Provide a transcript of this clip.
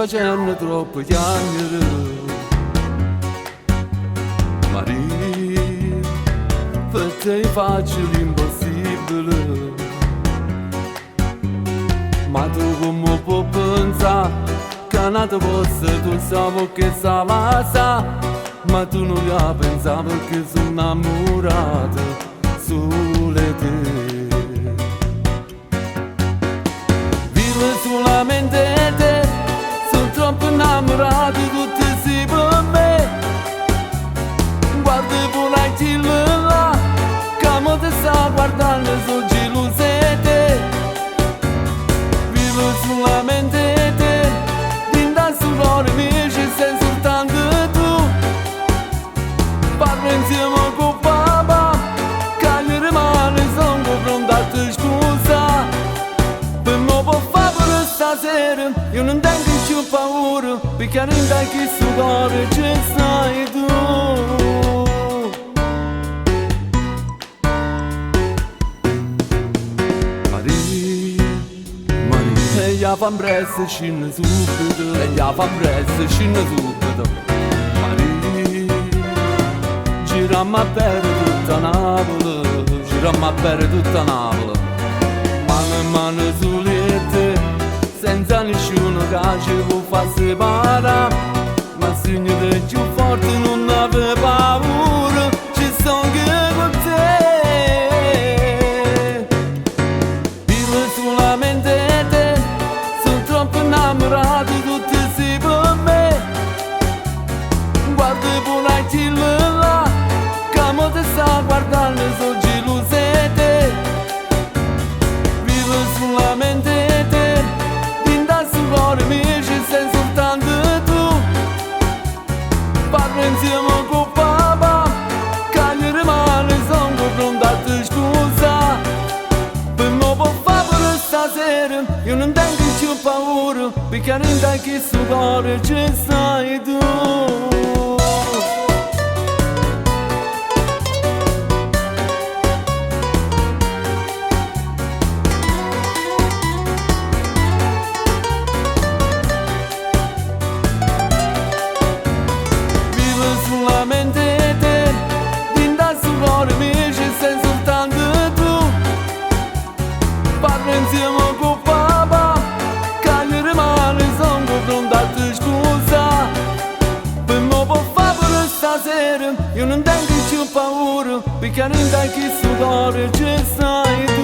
facendo troppo chiamare. Maria, per te faccio l'impossibile. Ma tu come puoi pensare che non ti posso, tu sai che stava sa. Ma tu non la pensavi perché sono innamorato solo di te. Vivo solamente te, sono troppo innamorato di tutti sei per me. Guarda pure chi là, che mo ti sta guardando, sono geloso di te. Vivo solamente te, dinda sul cuore mio ci sei soltanto tu. Parlo insieme con papà, che gli rimane sono pronto a te scusa. Per me può fare stasera, io non tengo più paura, perché non tengo sul cuore ci sei tu. E gli fa presto scende subito, e gli fa presto scende subito. Maria, girammo a bere tutta Napoli, girammo a bere tutta Napoli. Mano in mano sulle te, senza nessuno che ci può far separare. Ma il Signore più forte non aveva paura, ci sono anche con te. Vivo solamente te, sono troppo innamorato di tutti sei per me. Guarda pure chi là, che mo ti sta guardando, sono geloso di te. Vivo solamente te, dinda sul cuore mio ci sei soltanto tu. Parlo insieme con papà, che gli rimane sono pronto a te scusa. Per me può fare stasera, io non tengo più paura, perché non tengo sul cuore ci sei tu. Solamente te, dinda sul cuore mio ci sei soltanto tu. Parlo insieme con papà, che gli rimane sono pronto a te scusa. Per me può fare stasera, io non tengo più paura, perché non tengo sul cuore ci sei tu.